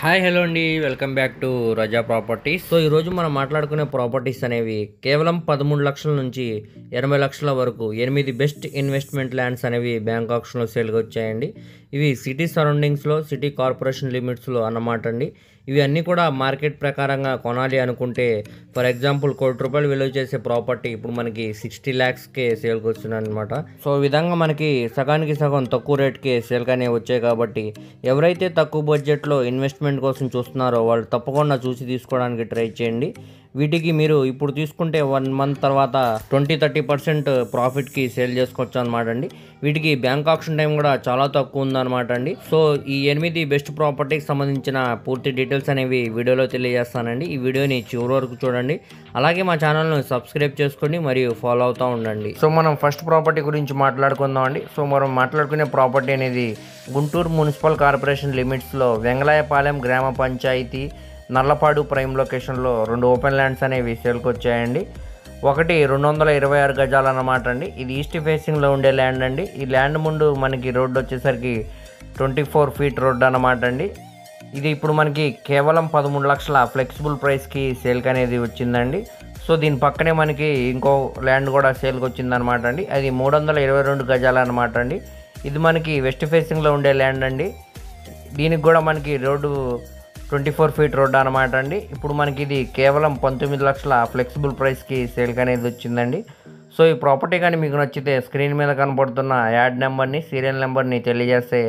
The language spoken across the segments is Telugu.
హాయ్ హలో అండి, welcome back to Raza properties. So ఈరోజు మనం మాట్లాడుకునే ప్రాపర్టీస్ అనేవి కేవలం 13 లక్షల నుంచి 80 లక్షల వరకు 8 బెస్ట్ ఇన్వెస్ట్మెంట్ ల్యాండ్స్ అనేవి బ్యాంక్ ఆప్షన్లో సేల్గా వచ్చాయండి. ఇవి సిటీ సరౌండింగ్స్లో, సిటీ కార్పొరేషన్ లిమిట్స్లో అన్నమాట అండి. ఇవి అన్నీ కూడా మార్కెట్ ప్రకారంగా కొనాలి అనుకుంటే, ఫర్ ఎగ్జాంపుల్ ₹1,00,00,000 విలువ చేసే ప్రాపర్టీ ఇప్పుడు మనకి 60 lakhsకే సేల్కి వచ్చింది అనమాట. సో ఈ విధంగా మనకి సగానికి సగం తక్కువ రేట్కే సేల్గానే వచ్చాయి. కాబట్టి ఎవరైతే తక్కువ బడ్జెట్లో ఇన్వెస్ట్మెంట్ కోసం చూస్తున్నారో వాళ్ళు తప్పకుండా చూసి తీసుకోవడానికి ట్రై చేయండి. వీటికి మీరు ఇప్పుడు తీసుకుంటే 1 month తర్వాత 20-30% ప్రాఫిట్కి సేల్ చేసుకోవచ్చు అనమాట అండి. వీటికి బ్యాంక్ ఆప్షన్ టైం కూడా చాలా తక్కువ ఉందన్నమాట అండి. సో ఈ 8 బెస్ట్ ప్రాపర్టీకి సంబంధించిన పూర్తి డీటెయిల్స్ అనేవి వీడియోలో తెలియజేస్తానండి. ఈ వీడియోని చివరి వరకు చూడండి. అలాగే మా ఛానల్ను సబ్స్క్రైబ్ చేసుకోండి మరియు ఫాలో అవుతూ ఉండండి. సో మనం ఫస్ట్ ప్రాపర్టీ గురించి మాట్లాడుకుందాం అండి. సో మనం మాట్లాడుకునే ప్రాపర్టీ అనేది గుంటూరు మున్సిపల్ కార్పొరేషన్ లిమిట్స్లో వెంగళాయపాలెం గ్రామ పంచాయతీ నల్లపాడు ప్రైమ్ లొకేషన్లో 2 ఓపెన్ ల్యాండ్స్ అనేవి సేల్కి వచ్చాయండి. ఒకటి 226 గజాలు అన్నమాట అండి. ఇది ఈస్ట్ ఫేసింగ్లో ఉండే ల్యాండ్ అండి. ఈ ల్యాండ్ ముందు మనకి రోడ్డు వచ్చేసరికి 24 feet రోడ్డు అన్నమాట అండి. ఇది ఇప్పుడు మనకి కేవలం 13 లక్షల ఫ్లెక్సిబుల్ ప్రైస్కి సేల్కి అనేది వచ్చిందండి. సో దీని పక్కనే మనకి ఇంకో ల్యాండ్ కూడా సేల్కి వచ్చిందనమాట అండి. అది 322 గజాలు అనమాట అండి. ఇది మనకి వెస్ట్ ఫేసింగ్లో ఉండే ల్యాండ్ అండి. దీనికి కూడా మనకి రోడ్డు 24 feet రోడ్డు అనమాట అండి. ఇప్పుడు మనకి ఇది కేవలం 19 లక్షల ఫ్లెక్సిబుల్ ప్రైస్కి సేల్కి అనేది వచ్చిందండి. సో ఈ ప్రాపర్టీ కానీ మీకు నచ్చితే స్క్రీన్ మీద కనపడుతున్న యాడ్ నెంబర్ని, సీరియల్ నెంబర్ని తెలియజేస్తే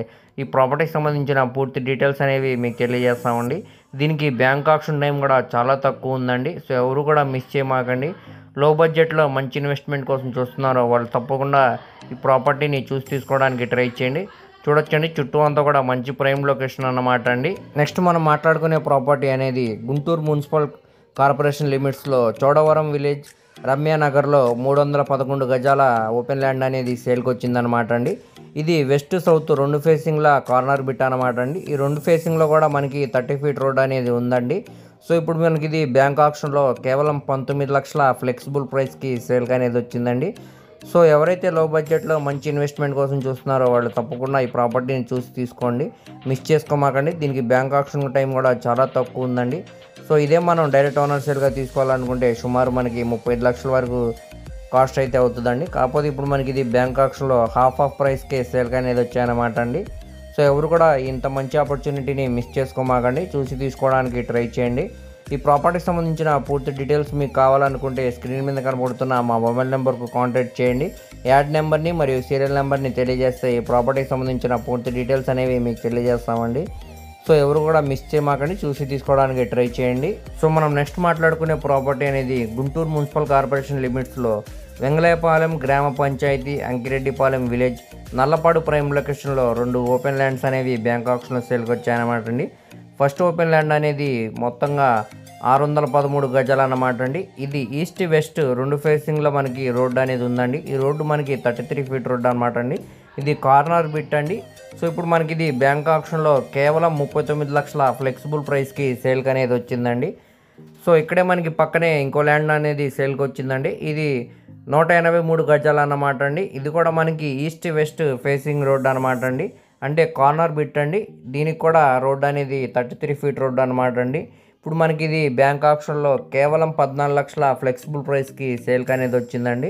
ఈ ప్రాపర్టీకి సంబంధించిన పూర్తి డీటెయిల్స్ అనేవి మీకు తెలియజేస్తామండి. దీనికి బ్యాంక్ ఆప్షన్ టైం కూడా చాలా తక్కువ ఉందండి. సో ఎవరు కూడా మిస్ చేయమాకండి. లో బడ్జెట్లో మంచి ఇన్వెస్ట్మెంట్ కోసం చూస్తున్నారో వాళ్ళు తప్పకుండా ఈ ప్రాపర్టీని చూసి తీసుకోవడానికి ట్రై చేయండి. చూడొచ్చండి, చుట్టూ అంతా కూడా మంచి ప్రైమ్ లొకేషన్ అన్నమాట అండి. నెక్స్ట్ మనం మాట్లాడుకునే ప్రాపర్టీ అనేది గుంటూరు మున్సిపల్ కార్పొరేషన్ లిమిట్స్లో చోడవరం విలేజ్ రమ్యానగర్లో 311 గజాల ఓపెన్ ల్యాండ్ అనేది సేల్కి వచ్చిందనమాట అండి. ఇది వెస్ట్ సౌత్ 2 ఫేసింగ్ల కార్నర్ బిట్ అనమాట అండి. ఈ 2 ఫేసింగ్లో కూడా మనకి 30 feet రోడ్ అనేది ఉందండి. సో ఇప్పుడు మనకి ఇది బ్యాంక్ ఆప్షన్లో కేవలం 19 లక్షల ఫ్లెక్సిబుల్ ప్రైస్కి సేల్కి అనేది వచ్చిందండి. సో ఎవరైతే లో బడ్జెట్లో మంచి ఇన్వెస్ట్మెంట్ కోసం చూస్తున్నారో వాళ్ళు తప్పకుండా ఈ ప్రాపర్టీని చూసి తీసుకోండి, మిస్ చేసుకోమాకండి. దీనికి బ్యాంక్ ఆప్షన్ టైం కూడా చాలా తక్కువ ఉందండి. సో ఇదే మనం డైరెక్ట్ ఓనర్ సేల్గా తీసుకోవాలనుకుంటే సుమారు మనకి 35 లక్షల వరకు కాస్ట్ అయితే అవుతుందండి. కాకపోతే ఇప్పుడు మనకి ఇది బ్యాంక్ ఆప్షన్లో హాఫ్ ఆఫ్ ప్రైస్కే సేల్గా అనేది వచ్చాయన్నమాట అండి. సో ఎవరు కూడా ఇంత మంచి ఆపర్చునిటీని మిస్ చేసుకోమాకండి, చూసి తీసుకోవడానికి ట్రై చేయండి. ఈ ప్రాపర్టీకి సంబంధించిన పూర్తి డీటెయిల్స్ మీకు కావాలనుకుంటే స్క్రీన్ మీద కనబడుతున్న మా మొబైల్ నెంబర్కు కాంటాక్ట్ చేయండి. యాడ్ నెంబర్ని మరియు సీరియల్ నెంబర్ని తెలియజేస్తే ఈ ప్రాపర్టీకి సంబంధించిన పూర్తి డీటెయిల్స్ అనేవి మీకు తెలియజేస్తామండి. సో ఎవరు కూడా మిస్ చేయమాకండి, చూసి తీసుకోవడానికి ట్రై చేయండి. సో మనం నెక్స్ట్ మాట్లాడుకునే ప్రాపర్టీ అనేది గుంటూరు మున్సిపల్ కార్పొరేషన్ లిమిట్స్లో వెంగళాయపాలెం గ్రామ పంచాయతీ అంకిరెడ్డిపాలెం విలేజ్ నల్లపాడు ప్రైమ్ లొకేషన్లో 2 ఓపెన్ ల్యాండ్స్ అనేవి బ్యాంక్ ఆప్షన్లో సేల్కి వచ్చాయన్నమాట అండి. ఫస్ట్ ఓపెన్ ల్యాండ్ అనేది మొత్తంగా 613 గజాలు అన్నమాట అండి. ఇది ఈస్ట్ వెస్ట్ 2 ఫేసింగ్లో మనకి రోడ్డు అనేది ఉందండి. ఈ రోడ్డు మనకి 33 feet రోడ్డు అనమాట అండి. ఇది కార్నర్ బిట్ అండి. సో ఇప్పుడు మనకి ఇది బ్యాంక్ ఆప్షన్లో కేవలం 39 లక్షల ఫ్లెక్సిబుల్ ప్రైస్కి సేల్కి అనేది వచ్చిందండి. సో ఇక్కడే మనకి పక్కనే ఇంకో ల్యాండ్ అనేది సేల్కి వచ్చిందండి. ఇది 183 గజాలు అన్నమాట అండి. ఇది కూడా మనకి ఈస్ట్ వెస్ట్ ఫేసింగ్ రోడ్డు అనమాట అండి. అంటే కార్నర్ బిట్ అండి. దీనికి కూడా రోడ్డు అనేది 33 feet రోడ్డు అనమాట అండి. ఇప్పుడు మనకి ఇది బ్యాంక్ ఆప్షన్లో కేవలం 14 లక్షల ఫ్లెక్సిబుల్ ప్రైస్కి సేల్కి అనేది వచ్చిందండి.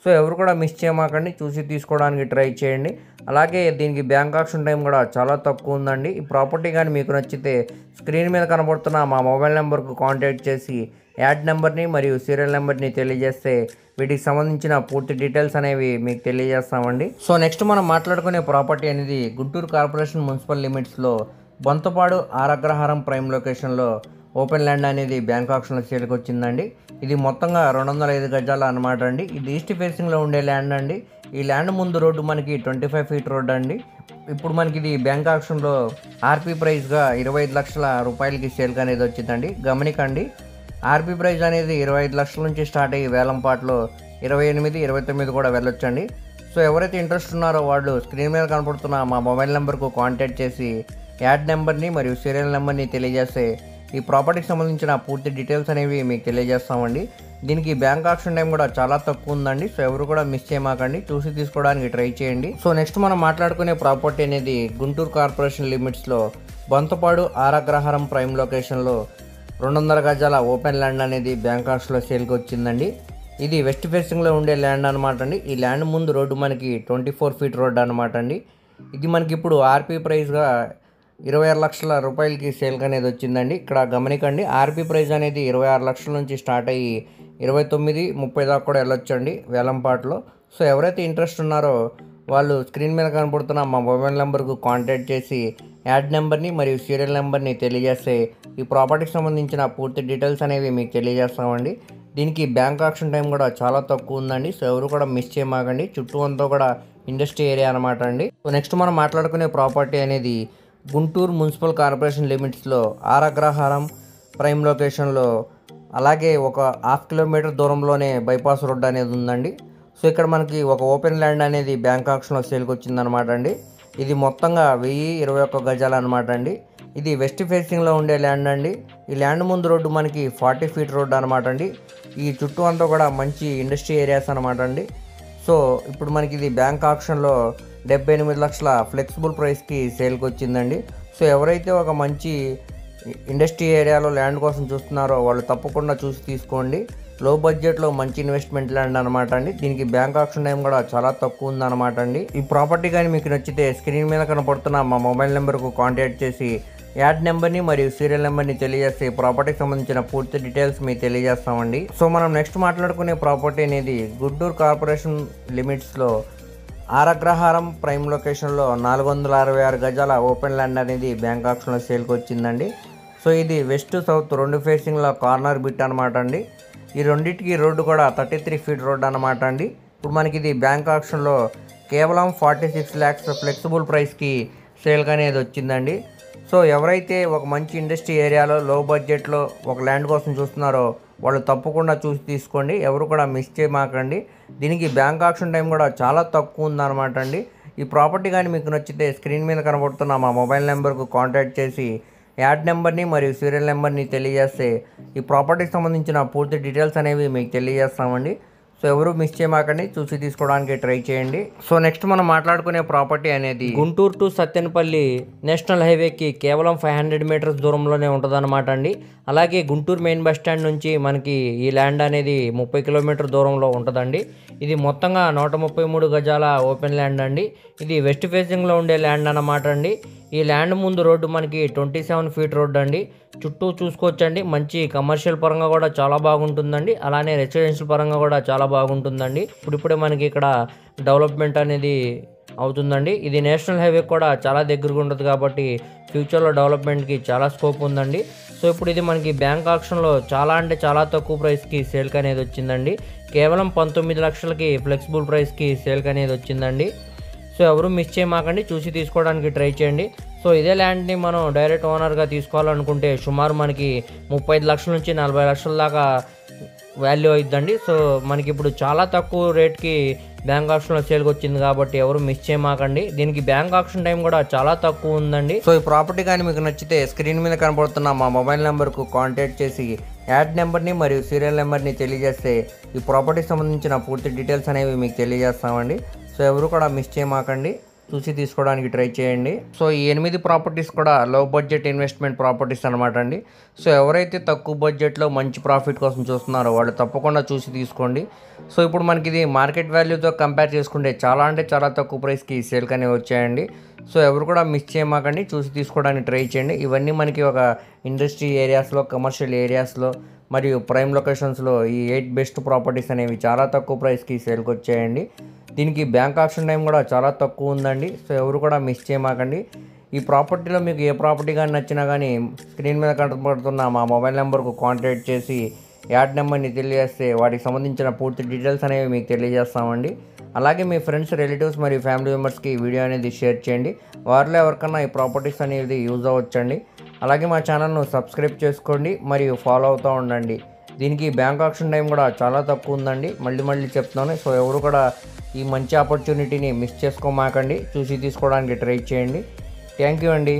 సో ఎవరు కూడా మిస్ చేయమాకండి, చూసి తీసుకోవడానికి ట్రై చేయండి. అలాగే దీనికి బ్యాంక్ ఆప్షన్ టైం కూడా చాలా తక్కువ ఉందండి. ఈ ప్రాపర్టీ కానీ మీకు నచ్చితే స్క్రీన్ మీద కనబడుతున్న మా మొబైల్ నెంబర్కు కాంటాక్ట్ చేసి యాడ్ నెంబర్ని మరియు సీరియల్ నెంబర్ని తెలియజేస్తే వీటికి సంబంధించిన పూర్తి డీటెయిల్స్ అనేవి మీకు తెలియజేస్తామండి. సో నెక్స్ట్ మనం మాట్లాడుకునే ప్రాపర్టీ అనేది గుంటూరు కార్పొరేషన్ మున్సిపల్ లిమిట్స్లో బొంతపాడు ఆరగ్రహారం ప్రైమ్ లొకేషన్లో ఓపెన్ ల్యాండ్ అనేది బ్యాంక్ ఆప్షన్లో సేల్కి వచ్చిందండి. ఇది మొత్తంగా 205 గజాలు అనమాట అండి. ఇది ఈస్ట్ ఫేసింగ్లో ఉండే ల్యాండ్ అండి. ఈ ల్యాండ్ ముందు రోడ్డు మనకి 25 feet రోడ్డు అండి. ఇప్పుడు మనకి ఇది బ్యాంక్ ఆప్షన్లో ఆర్పీ ప్రైస్గా 25 లక్షల రూపాయలకి సేల్కి అనేది వచ్చిందండి. గమనికండి, ఆర్పీ ప్రైస్ అనేది 25 లక్షల నుంచి స్టార్ట్ అయ్యి వేలంపాట్లో 28, 29 కూడా వెళ్ళొచ్చండి. సో ఎవరైతే ఇంట్రెస్ట్ ఉన్నారో వాళ్ళు స్క్రీన్ మీద కనపడుతున్న మా మొబైల్ నెంబర్కు కాంటాక్ట్ చేసి యాడ్ నెంబర్ని మరియు సీరియల్ నెంబర్ని తెలియజేస్తే ఈ ప్రాపర్టీకి సంబంధించిన పూర్తి డీటెయిల్స్ అనేవి మీకు తెలియజేస్తామండి. దీనికి బ్యాంక్ ఆప్షన్ టైం కూడా చాలా తక్కువ ఉందండి. సో ఎవరు కూడా మిస్ చేయమాకండి, చూసి తీసుకోవడానికి ట్రై చేయండి. సో నెక్స్ట్ మనం మాట్లాడుకునే ప్రాపర్టీ అనేది గుంటూరు కార్పొరేషన్ లిమిట్స్లో బొంతపాడు ఆరగ్రహారం ప్రైమ్ లొకేషన్లో 200 గజాల ఓపెన్ ల్యాండ్ అనేది బ్యాంకాక్స్లో సేల్కి వచ్చిందండి. ఇది వెస్ట్ ఫేసింగ్లో ఉండే ల్యాండ్ అనమాట అండి. ఈ ల్యాండ్ ముందు రోడ్డు మనకి 24 ఫీట్ రోడ్ అనమాట అండి. ఇది మనకి ఇప్పుడు ఆర్పీ ప్రైస్గా 26 లక్షల రూపాయలకి సేల్కి అనేది వచ్చిందండి. ఇక్కడ గమనికండి, ఆర్పీ ప్రైస్ అనేది 26 లక్షల నుంచి స్టార్ట్ అయ్యి 29-30 దాకా కూడా వెళ్ళొచ్చండి వేలంపాట్లో. సో ఎవరైతే ఇంట్రెస్ట్ ఉన్నారో వాళ్ళు స్క్రీన్ మీద కనపడుతున్న మా మొబైల్ నెంబర్కు కాంటాక్ట్ చేసి యాడ్ నెంబర్ని మరియు సీరియల్ నెంబర్ని తెలియజేస్తే ఈ ప్రాపర్టీకి సంబంధించిన పూర్తి డీటెయిల్స్ అనేవి మీకు తెలియజేస్తామండి. దీనికి బ్యాంక్ ఆక్షన్ టైం కూడా చాలా తక్కువ ఉందండి. సో ఎవరు కూడా మిస్ చేయమాకండి. చుట్టూ అంతా కూడా ఇండస్ట్రీ ఏరియా అనమాట అండి. సో నెక్స్ట్ మనం మాట్లాడుకునే ప్రాపర్టీ అనేది గుంటూరు మున్సిపల్ కార్పొరేషన్ లిమిట్స్లో ఆరగ్రహారం ప్రైమ్ లొకేషన్లో, అలాగే ఒక 1/2 కిలోమీటర్ దూరంలోనే బైపాస్ రోడ్ అనేది ఉందండి. సో ఇక్కడ మనకి ఒక ఓపెన్ ల్యాండ్ అనేది బ్యాంక్ ఆక్షన్లో సేల్కి వచ్చిందనమాట అండి. ఇది మొత్తంగా 1021 గజాలు అనమాట అండి. ఇది వెస్ట్ ఫేసింగ్లో ఉండే ల్యాండ్ అండి. ఈ ల్యాండ్ ముందు రోడ్డు మనకి 40 ఫీట్ రోడ్డు అనమాట అండి. ఈ చుట్టూ అంతా కూడా మంచి ఇండస్ట్రీ ఏరియాస్ అనమాట అండి. సో ఇప్పుడు మనకి ఇది బ్యాంక్ ఆక్షన్లో 78 లక్షల ఫ్లెక్సిబుల్ ప్రైస్కి సేల్కి వచ్చిందండి. సో ఎవరైతే ఒక మంచి ఇండస్ట్రీ ఏరియాలో ల్యాండ్ కోసం చూస్తున్నారో వాళ్ళు తప్పకుండా చూసి తీసుకోండి. లో బడ్జెట్లో మంచి ఇన్వెస్ట్మెంట్ ల్యాండ్ అనమాట అండి. దీనికి బ్యాంక్ ఆక్షన్ టైం కూడా చాలా తక్కువ ఉందన్నమాట అండి. ఈ ప్రాపర్టీ కానీ మీకు నచ్చితే స్క్రీన్ మీద కనపడుతున్న మా మొబైల్ నెంబర్కు కాంటాక్ట్ చేసి యాడ్ నెంబర్ని మరియు సీరియల్ నెంబర్ని తెలియజేస్తే ప్రాపర్టీకి సంబంధించిన పూర్తి డీటెయిల్స్ మీకు తెలియజేస్తామండి. సో మనం నెక్స్ట్ మాట్లాడుకునే ప్రాపర్టీ అనేది గుంటూరు కార్పొరేషన్ లిమిట్స్లో ఆరగ్రహారం ప్రైమ్ లొకేషన్లో 466 గజాల ఓపెన్ ల్యాండ్ అనేది బ్యాంక్ ఆక్షన్లో సేల్కి వచ్చిందండి. సో ఇది వెస్ట్ సౌత్ 2 ఫేసింగ్లో కార్నర్ బిట్ అనమాట అండి. ఈ రెండింటికి రోడ్డు కూడా 33 ఫీట్ రోడ్ అనమాట అండి. ఇప్పుడు మనకి ఇది బ్యాంక్ ఆక్షన్లో కేవలం 46 lakhs ఫ్లెక్సిబుల్ ప్రైస్కి సేల్కి అనేది వచ్చిందండి. సో ఎవరైతే ఒక మంచి ఇండస్ట్రీ ఏరియాలో లో బడ్జెట్లో ఒక ల్యాండ్ కోసం చూస్తున్నారో వాళ్ళు తప్పకుండా చూసి తీసుకోండి. ఎవరు కూడా మిస్ చేయమాకండి. దీనికి బ్యాంక్ ఆక్షన్ టైం కూడా చాలా తక్కువ ఉందన్నమాట అండి. ఈ ప్రాపర్టీ కానీ మీకు నచ్చితే స్క్రీన్ మీద కనబడుతున్న మా మొబైల్ నెంబర్కు కాంటాక్ట్ చేసి యాడ్ నెంబర్ని మరియు సీరియల్ నెంబర్ని తెలియజేస్తే ఈ ప్రాపర్టీకి సంబంధించిన పూర్తి డీటెయిల్స్ అనేవి మీకు తెలియజేస్తామండి. సో ఎవరు మిస్ చేయమాకండి, చూసి తీసుకోవడానికి ట్రై చేయండి. సో నెక్స్ట్ మనం మాట్లాడుకునే ప్రాపర్టీ అనేది గుంటూరు టు సత్తెనపల్లి నేషనల్ హైవేకి కేవలం 500 మీటర్స్ దూరంలోనే ఉంటుంది అనమాట అండి. అలాగే గుంటూరు మెయిన్ బస్ స్టాండ్ నుంచి మనకి ఈ ల్యాండ్ అనేది 30 కిలోమీటర్ దూరంలో ఉంటుందండి. ఇది మొత్తంగా 133 గజాల ఓపెన్ ల్యాండ్ అండి. ఇది వెస్ట్ ఫేసింగ్లో ఉండే ల్యాండ్ అన్నమాట అండి. ఈ ల్యాండ్ ముందు రోడ్డు మనకి 27 ఫీట్ రోడ్డు అండి. చుట్టూ చూసుకోవచ్చండి, మంచి కమర్షియల్ పరంగా కూడా చాలా బాగుంటుందండి. అలానే రెసిడెన్షియల్ పరంగా కూడా చాలా బాగుంటుందండి. ఇప్పుడిప్పుడే మనకి ఇక్కడ డెవలప్మెంట్ అనేది అవుతుందండి. ఇది నేషనల్ హైవే కూడా చాలా దగ్గరగా ఉంటుంది కాబట్టి ఫ్యూచర్లో డెవలప్మెంట్కి చాలా స్కోప్ ఉందండి. సో ఇప్పుడు ఇది మనకి బ్యాంక్ ఆక్షన్లో చాలా అంటే చాలా తక్కువ ప్రైస్కి సేల్కి అనేది వచ్చిందండి. కేవలం 19 లక్షలకి ఫ్లెక్సిబుల్ ప్రైస్కి సేల్కి అనేది వచ్చిందండి. సో ఎవరు మిస్ చేయమాకండి, చూసి తీసుకోవడానికి ట్రై చేయండి. సో ఇదే ల్యాండ్ని మనం డైరెక్ట్ ఓనర్గా తీసుకోవాలనుకుంటే సుమారు మనకి 35 లక్షల నుంచి 40 లక్షల దాకా వాల్యూ అవుతుందండి. సో మనకి ఇప్పుడు చాలా తక్కువ రేట్కి బ్యాంక్ ఆక్షన్లో సేల్కి వచ్చింది కాబట్టి ఎవరు మిస్ చేయమాకండి. దీనికి బ్యాంక్ ఆక్షన్ టైం కూడా చాలా తక్కువ ఉందండి. సో ఈ ప్రాపర్టీ కానీ మీకు నచ్చితే స్క్రీన్ మీద కనపడుతున్న మా మొబైల్ నెంబర్కు కాంటాక్ట్ చేసి యాడ్ నెంబర్ని మరియు సీరియల్ నెంబర్ని తెలియజేస్తే ఈ ప్రాపర్టీకి సంబంధించిన పూర్తి డీటెయిల్స్ అనేవి మీకు తెలియజేస్తామండి. సో ఎవరు కూడా మిస్ చేయమాకండి, చూసి తీసుకోవడానికి ట్రై చేయండి. సో ఈ 8 ప్రాపర్టీస్ కూడా లో బడ్జెట్ ఇన్వెస్ట్మెంట్ ప్రాపర్టీస్ అనమాట అండి. సో ఎవరైతే తక్కువ బడ్జెట్లో మంచి ప్రాఫిట్ కోసం చూస్తున్నారో వాళ్ళు తప్పకుండా చూసి తీసుకోండి. సో ఇప్పుడు మనకి ఇది మార్కెట్ వాల్యూతో కంపేర్ చేసుకుంటే చాలా అంటే చాలా తక్కువ ప్రైస్కి సేల్కి అనేవి వచ్చాయండి. సో ఎవరు కూడా మిస్ చేయమాకండి, చూసి తీసుకోవడానికి ట్రై చేయండి. ఇవన్నీ మనకి ఒక ఇండస్ట్రీ ఏరియాస్లో, కమర్షియల్ ఏరియాస్లో మరియు ప్రైమ్ లొకేషన్స్లో ఈ 8 బెస్ట్ ప్రాపర్టీస్ అనేవి చాలా తక్కువ ప్రైస్కి సేల్కి వచ్చాయండి. దీనికి బ్యాంక్ ఆక్షన్ టైం కూడా చాలా తక్కువ ఉందండి. సో ఎవరు కూడా మిస్ చేయమాకండి. ఈ ప్రాపర్టీలో మీకు ఏ ప్రాపర్టీ కానీ నచ్చినా కానీ స్క్రీన్ మీద కనపడుతున్న మా మొబైల్ నెంబర్కు కాంటాక్ట్ చేసి యాడ్ నెంబర్ని తెలియజేస్తే వాటికి సంబంధించిన పూర్తి డీటెయిల్స్ అనేవి మీకు తెలియజేస్తామండి. అలాగే మీ ఫ్రెండ్స్, రిలేటివ్స్ మరియు ఫ్యామిలీ మెంబర్స్కి ఈ వీడియో అనేది షేర్ చేయండి. వారిలో ఎవరికన్నా ఈ ప్రాపర్టీస్ అనేది యూజ్ అవ్వచ్చండి. అలాగే మా ఛానల్ను సబ్స్క్రైబ్ చేసుకోండి మరియు ఫాలో అవుతూ ఉండండి. దీనికి బ్యాంక్ ఆక్షన్ టైం కూడా చాలా తక్కువ ఉందండి. మళ్ళీ చెప్తున్నాను. సో ఎవరు కూడా ఈ మంచి ఆపర్చునిటీని మిస్ చేసుకోమాకండి, చూసి తీసుకోవడానికి ట్రై చేయండి. థ్యాంక్ యూ అండి.